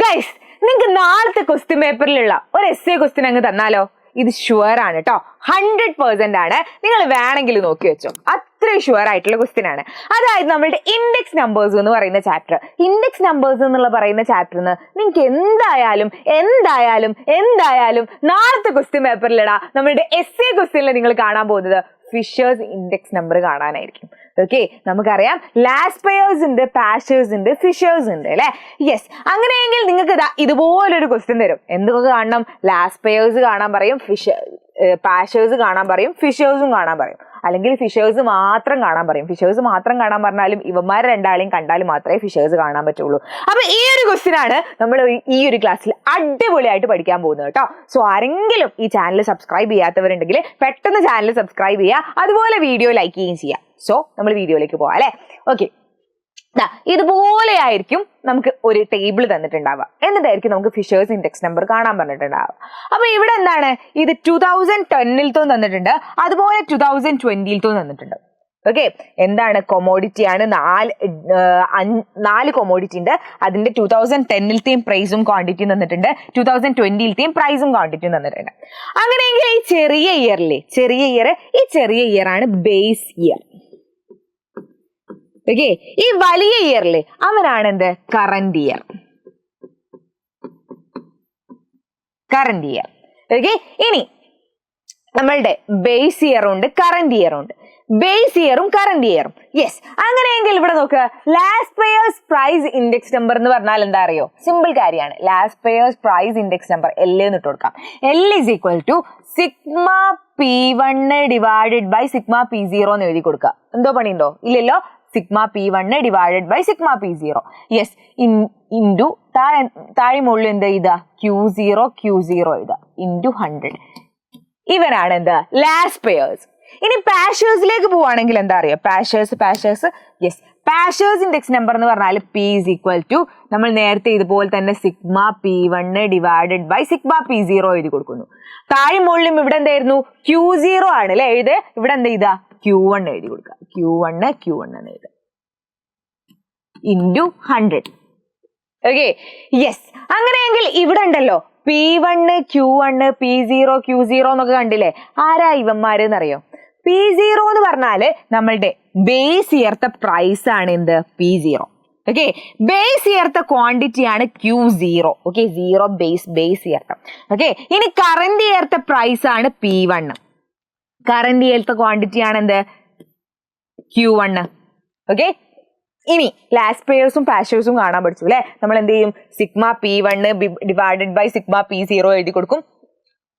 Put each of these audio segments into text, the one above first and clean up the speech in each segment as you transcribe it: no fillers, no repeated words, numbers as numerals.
Guys, നിങ്ങൾക്ക് നാളത്തെ question പേപ്പറിലുള്ള ഒരു എസ്സേ ക്വസ്റ്റ്യൻ അങ്ങ് തന്നാലോ? ഇത് ഷുവർ ആണ് കേട്ടോ, 100% ആണ്. നിങ്ങൾ വേണമെങ്കിൽ നോക്കി വെച്ചോ, അത്രയും ഷുവർ ആയിട്ടുള്ള ക്വസ്റ്റ്യൻ ആണ്. അതായത് നമ്മളുടെ ഇൻഡെക്സ് നമ്പേഴ്സ് എന്ന് പറയുന്ന ചാപ്റ്റർ, ഇൻഡെക്സ് നമ്പേഴ്സ് എന്നുള്ള പറയുന്ന ചാപ്റ്ററിന് നിങ്ങൾക്ക് എന്തായാലും നാളത്തെ ക്വസ്റ്റ്യൻ പേപ്പറിലിടാ നമ്മളുടെ എസ്സേ ക്വസ്റ്റ്യനിൽ നിങ്ങൾ കാണാൻ പോകുന്നത് ഫിഷേഴ്സ് ഇൻഡെക്സ് നമ്പർ കാണാനായിരിക്കും. ഓക്കെ, നമുക്കറിയാം ലാസ്റ്റ് പെയേഴ്സ് ഉണ്ട്, പാഷേഴ്സ് ഉണ്ട്, ഫിഷേഴ്സ് ഉണ്ട് അല്ലെ. യെസ്, അങ്ങനെയെങ്കിൽ നിങ്ങൾക്ക് ഇതുപോലൊരു ക്വസ്റ്റ്യൻ തരും. എന്തൊക്കെ കാണണം? ലാസ്റ്റ് പെയേഴ്സ് കാണാൻ പറയും, പാഷേഴ്സ് കാണാൻ പറയും, ഫിഷേഴ്സും കാണാൻ പറയും, അല്ലെങ്കിൽ ഫിഷേഴ്സ് മാത്രം കാണാൻ പറയും. ഫിഷേഴ്സ് മാത്രം കാണാൻ പറഞ്ഞാലും ഇവന്മാരെ രണ്ടാളെയും കണ്ടാൽ മാത്രമേ ഫിഷേഴ്സ് കാണാൻ പറ്റുള്ളൂ. അപ്പൊ ഈ ഒരു ക്വസ്റ്റ്യൻ ആണ് നമ്മൾ ഈ ഒരു ക്ലാസ്സിൽ അടിപൊളിയായിട്ട് പഠിക്കാൻ പോകുന്നത് കേട്ടോ. സോ ആരെങ്കിലും ഈ ചാനൽ സബ്സ്ക്രൈബ് ചെയ്യാത്തവരുണ്ടെങ്കിൽ പെട്ടെന്ന് ചാനൽ സബ്സ്ക്രൈബ് ചെയ്യുക, അതുപോലെ വീഡിയോ ലൈക്ക് ചെയ്യുകയും ചെയ്യുക. സോ നമ്മൾ വീഡിയോയിലേക്ക് പോവാം അല്ലെ. ഓക്കെ, ഇതുപോലെ ആയിരിക്കും നമുക്ക് ഒരു ടേബിൾ തന്നിട്ടുണ്ടാവുക. എന്നിട്ടായിരിക്കും നമുക്ക് ഫിഷേഴ്സ് ഇൻഡെക്സ് നമ്പർ കാണാൻ പറഞ്ഞിട്ടുണ്ടാവുക. അപ്പൊ ഇവിടെ എന്താണ്, ഇത് 2010 തന്നിട്ടുണ്ട്, അതുപോലെ 2020 തന്നിട്ടുണ്ട്. ഓക്കെ, എന്താണ്? കൊമോഡിറ്റി ആണ്. 4 കൊമോഡിറ്റി ഉണ്ട്. അതിന്റെ 2010 പ്രൈസും ക്വാണ്ടിറ്റിയും തന്നിട്ടുണ്ട്, 2020 പ്രൈസും ക്വാണ്ടിറ്റിയും തന്നിട്ടുണ്ട്. അങ്ങനെയെങ്കിൽ ഈ ചെറിയ ഇയർ ആണ് ബേസ് ഇയർ. ഓക്കെ, ഈ വലിയ ഇയറിലെ അവനാണ് എന്ത്? Current year. ഓക്കെ, ഇനി നമ്മളുടെ ബേസ് ഇയറും ഉണ്ട്, കറന്റ് ഇയറും ഉണ്ട്. ബേസ് ഇയറും കറന്റ് ഇയറും. യെസ്, അങ്ങനെയെങ്കിൽ ഇവിടെ നോക്കുക, Laspeyres price index number എന്ന് പറഞ്ഞാൽ എന്താ അറിയോ? സിമ്പിൾ കാര്യമാണ്. Laspeyres price index number L എന്ന് ഇട്ട് കൊടുക്കാം. L is equal to sigma P1 divided by sigma P0 എന്ന് എഴുതി കൊടുക്കുക. എന്തോ പണിയുണ്ടോ? ഇല്ലല്ലോ. Sigma P1 divided by sigma P0. Yes, into താഴെ മുകളിൽ എന്താ ഇതാ Q0 ഇതാ ഇൻറ്റു 100. ഇവനാണ് എന്താ? Last pairs. ഇനി പാഷേഴ്സിലേക്ക് പോവാണെങ്കിൽ എന്താ അറിയാം? Paasche's yes, Paasche's index number എന്ന് പറഞ്ഞാൽ P is equal to നമ്മൾ നേരത്തെ ഇതുപോലെ തന്നെ sigma P1 divided by sigma P0 എഴുതി കൊടുക്കുന്നു. താഴെ മുകളിലും ഇവിടെ എന്തായിരുന്നു? Q0 ആണ് അല്ലെ എഴുത്. ഇവിടെ എന്താ ഇതാ? Q1 എഴുതി കൊടുക്കുക. Q1 എന്ന് എഴുതുക ഇൻറ്റു 100. ഓക്കെ, യെസ്, അങ്ങനെയെങ്കിൽ ഇവിടെ ഉണ്ടല്ലോ P1 Q1 P0 Q0 എന്നൊക്കെ കണ്ടില്ലേ? ആരാ ഇവന്മാര് എന്നറിയോ? P0 എന്ന് പറഞ്ഞാല് നമ്മളുടെ ബേസ് ഇയർത്തെ പ്രൈസ് ആണ് എന്ത്? P0. ഓക്കെ, ബേസ് ഇയർത്തെ ക്വാണ്ടിറ്റി ആണ് Q0. ഓക്കെ, 0 ബേസ് ഇയർത്തെ. ഓക്കെ, ഇനി കറന്റ് ഇയർത്തെ പ്രൈസ് ആണ് P1. കറന്റ് ഇയർത്തെ ക്വാണ്ടിറ്റി ആണ് എന്ത്? Q1. ഓക്കെ, ഇനി ലാസ്റ്റ് പെയേഴ്സും പാഷേഴ്സും കാണാൻ പഠിച്ചു അല്ലെ. നമ്മൾ എന്ത് ചെയ്യും? Sigma P1 divided by sigma P0 എഴുതി കൊടുക്കും.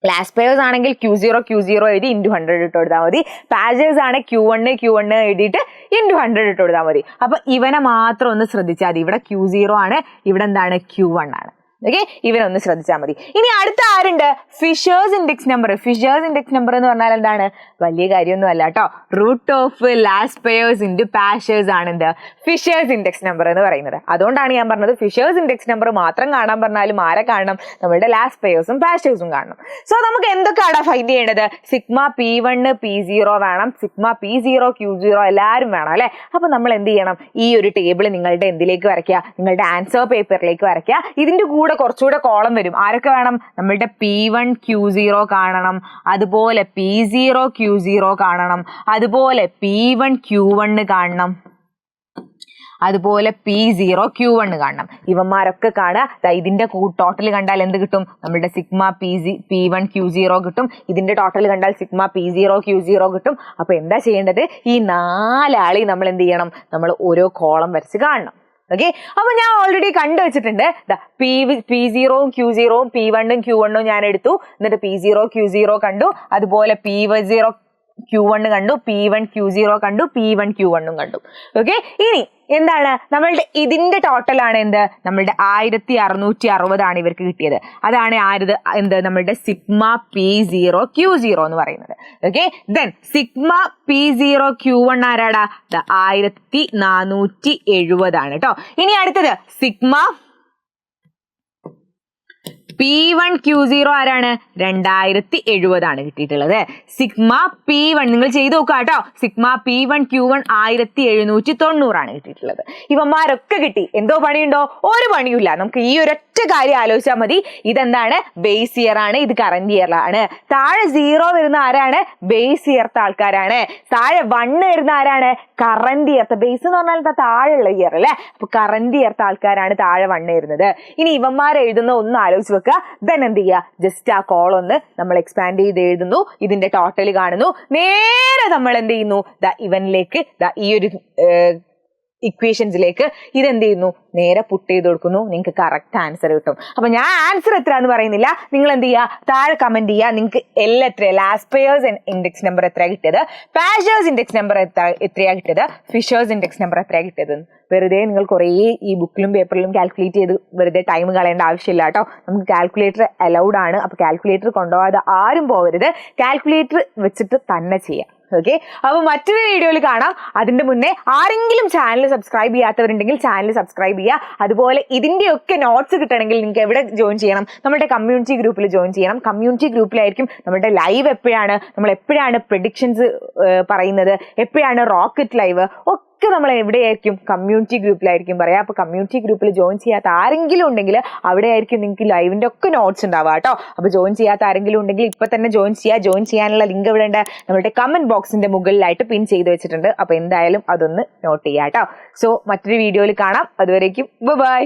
ലാസ്റ്റ് പെയേഴ്സ് ആണെങ്കിൽ Q0 എഴുതി ഇൻറ്റു 100 ഇട്ട് കൊടുത്താൽ മതി. പാഷേഴ്സ് ആണ് Q1 എഴുതിയിട്ട് ഇൻറ്റു 100 ഇട്ട് കൊടുത്താൽ മതി. അപ്പൊ ഇവനെ മാത്രം ഒന്ന് ശ്രദ്ധിച്ചാൽ മതി. ഇവിടെ Q0 ആണ്, ഇവിടെ എന്താണ്? Q1 ആണ്. ഓക്കെ, ഇവനൊന്ന് ശ്രദ്ധിച്ചാൽ മതി. ഇനി അടുത്ത ആരുണ്ട്? Fisher's index number. Fisher's index number എന്ന് പറഞ്ഞാൽ എന്താണ്? വലിയ കാര്യമൊന്നും അല്ല കേട്ടോ. Root of Laspeyres into Paasche's ആണ് എന്ത്? ഫിഷേഴ്സ് ഇൻഡെക്സ് നമ്പർ എന്ന് പറയുന്നത്. അതുകൊണ്ടാണ് ഞാൻ പറഞ്ഞത് ഫിഷേഴ്സ് ഇൻഡെക്സ് നമ്പർ മാത്രം കാണാൻ പറഞ്ഞാലും ആരെ കാണണം? നമ്മളുടെ ലാസ്റ്റ് പെയേഴ്സും പാഷേഴ്സും കാണണം. സോ നമുക്ക് എന്തൊക്കെയാണ് ഫൈൻഡ് ചെയ്യേണ്ടത്? സിഗ്മ P1 P0 വേണം, സിഗ്മ P0 Q0 എല്ലാവരും വേണം അല്ലെ. അപ്പൊ നമ്മൾ എന്ത് ചെയ്യണം? ഈ ഒരു ടേബിൾ നിങ്ങളുടെ എന്തിലേക്ക് വരയ്ക്കുക? നിങ്ങളുടെ ആൻസർ പേപ്പറിലേക്ക് വരയ്ക്കുക. ഇതിന്റെ കൂടെ കുറച്ചുകൂടെ കോളം വരും. ആരൊക്കെ വേണം? നമ്മളുടെ P1 Q0 കാണണം, അതുപോലെ P0 Q0 കാണണം, അതുപോലെ P1 Q1 കാണണം, അതുപോലെ P0 Q1 കാണണം. ഇവന്മാരൊക്കെ കാണുക. ഇതിന്റെ ടോട്ടൽ കണ്ടാൽ എന്ത് കിട്ടും? നമ്മുടെ സിഗ്മ P1 Q0 കിട്ടും. ഇതിന്റെ ടോട്ടൽ കണ്ടാൽ സിഗ്മ P0 Q0 കിട്ടും. അപ്പൊ എന്താ ചെയ്യേണ്ടത്? ഈ 4 ആളെയും നമ്മൾ എന്ത് ചെയ്യണം? നമ്മൾ ഓരോ കോളം വരച്ച് കാണണം. ഓക്കെ, അപ്പൊ ഞാൻ already കണ്ടുവച്ചിട്ടുണ്ട്. P0 Q0 P1 Q1 ഞാൻ എടുത്തു. എന്നിട്ട് P0 Q0 കണ്ടു, അതുപോലെ P0 Q1 കണ്ടു, P1 Q0 കണ്ടു, P1 Q1 കണ്ടു. ഓക്കെ, ഇനി എന്താണ് നമ്മളുടെ ഇതിന്റെ ടോട്ടൽ ആണ് എന്ത്? നമ്മളുടെ 1660 ആണ് ഇവർക്ക് കിട്ടിയത്. അതാണ് ആരത്? എന്ത്? നമ്മളുടെ സിഗ്മ P0 Q0 എന്ന് പറയുന്നത്. Okay, then sigma P0 Q1 ആരാടാ? 1470 ആണ് കേട്ടോ. ഇനി അടുത്തത് സിഗ്മ P1Q0 ആരാണ്? 2070 കിട്ടിയിട്ടുള്ളത്. സിഗ്മ P1 നിങ്ങൾ ചെയ്ത് നോക്കുക കേട്ടോ. സിഗ്മ P1Q1 1790 കിട്ടിയിട്ടുള്ളത്. ഇവന്മാരൊക്കെ കിട്ടി. എന്തോ പണിയുണ്ടോ? ഒരു പണിയില്ല. നമുക്ക് ഈ ഒരൊറ്റ കാര്യം ആലോചിച്ചാൽ മതി. ഇതെന്താണ്? ബേസ് ഇയർ ആണ്. ഇത് കറന്റ് ഇയറിലാണ്. താഴെ 0 വരുന്ന ആരാണ്? ബേസ് ഇയർത്തെ ആൾക്കാരാണ്. താഴെ 1 വരുന്ന ആരാണ്? കറന്റ് ഇയർത്തെ. ബേസ് എന്ന് പറഞ്ഞാൽ താഴെയുള്ള ഇയർ അല്ലെ. അപ്പൊ കറന്റ് ഇയർത്തെ ആൾക്കാരാണ് താഴെ 1 വരുന്നത്. ഇനി ഇവന്മാർ എഴുതുന്ന ഒന്ന് ആലോചിച്ച് വെക്കുക. ദെൻ എന്ത് ചെയ്യുക? ജസ്റ്റ് ആ കോളൊന്ന് നമ്മൾ എക്സ്പാൻഡ് ചെയ്ത് എഴുതുന്നു. ഇതിന്റെ ടോട്ടൽ കാണുന്നു. നേരെ നമ്മൾ എന്ത് ചെയ്യുന്നു? ഇവനിലേക്ക് ഈ ഒരു ഇക്വേഷൻസിലേക്ക് ഇതെന്ത് ചെയ്യുന്നു? നേരെ പുട്ട് ചെയ്ത് കൊടുക്കുന്നു. നിങ്ങൾക്ക് കറക്റ്റ് ആൻസർ കിട്ടും. അപ്പൊ ഞാൻ ആൻസർ എത്രയാന്ന് പറയുന്നില്ല. നിങ്ങൾ എന്ത് ചെയ്യുക? താഴെ കമന്റ് ചെയ്യുക. നിങ്ങൾക്ക് എത്ര ലാസ്പേയേഴ്സ് ഇൻഡെക്സ് നമ്പർ എത്രയാണ് കിട്ടിയത്, പാഷേഴ്സ് ഇൻഡെക്സ് നമ്പർ എത്രയാണ് കിട്ടിയത്, ഫിഷേഴ്സ് ഇൻഡെക്സ് നമ്പർ എത്രയാണ് കിട്ടിയത്. വെറുതെ നിങ്ങൾ കുറേ ഈ ബുക്കിലും പേപ്പറിലും കാൽക്കുലേറ്റ് ചെയ്ത് വെറുതെ ടൈം കളയേണ്ട ആവശ്യമില്ല കേട്ടോ. നമുക്ക് കാൽക്കുലേറ്റർ അലൗഡ് ആണ്. അപ്പൊ കാൽക്കുലേറ്റർ കൊണ്ടുപോകാതെ ആരും പോകരുത്. കാൽക്കുലേറ്റർ വെച്ചിട്ട് തന്നെ ചെയ്യാം. ഓക്കെ, അപ്പൊ മറ്റൊരു വീഡിയോയിൽ കാണാം. അതിന്റെ മുന്നേ ആരെങ്കിലും ചാനൽ സബ്സ്ക്രൈബ് ചെയ്യാത്തവരുണ്ടെങ്കിൽ ചാനൽ സബ്സ്ക്രൈബ് ചെയ്യുക. അതുപോലെ ഇതിന്റെയൊക്കെ നോട്ട്സ് കിട്ടണമെങ്കിൽ നിങ്ങൾക്ക് എവിടെ ജോയിൻ ചെയ്യണം? നമ്മുടെ കമ്മ്യൂണിറ്റി ഗ്രൂപ്പിൽ ജോയിൻ ചെയ്യണം. കമ്മ്യൂണിറ്റി ഗ്രൂപ്പിലായിരിക്കും നമ്മുടെ ലൈവ് എപ്പോഴാണ്, നമ്മൾ എപ്പോഴാണ് പ്രെഡിക്ഷൻസ് പറയുന്നത്, എപ്പോഴാണ് റോക്കറ്റ് ലൈവ് ഒക്കെ നമ്മൾ എവിടെയായിരിക്കും? കമ്മ്യൂണിറ്റി ഗ്രൂപ്പിലായിരിക്കും പറയാം. അപ്പൊ കമ്മ്യൂണിറ്റി ഗ്രൂപ്പിൽ ജോയിൻ ചെയ്യാത്ത ആരെങ്കിലും ഉണ്ടെങ്കിൽ അവിടെ ആയിരിക്കും നിങ്ങൾക്ക് ലൈവിന്റെ ഒക്കെ നോട്ട്സ് ഉണ്ടാവുക കേട്ടോ. അപ്പൊ ജോയിൻ ചെയ്യാത്ത ആരെങ്കിലും ഉണ്ടെങ്കിൽ ഇപ്പൊ തന്നെ ജോയിൻ ചെയ്യുക. ജോയിൻ ചെയ്യാനുള്ള ലിങ്ക് ഇവിടെ ഉണ്ട്, നമ്മുടെ കമന്റ് ബോക്സിന്റെ മുകളിലായിട്ട് പിൻ ചെയ്ത് വെച്ചിട്ടുണ്ട്. അപ്പൊ എന്തായാലും അതൊന്ന് നോട്ട് ചെയ്യാം കേട്ടോ. സോ മറ്റൊരു വീഡിയോയിൽ കാണാം. അതുവരേക്കും ബൈ.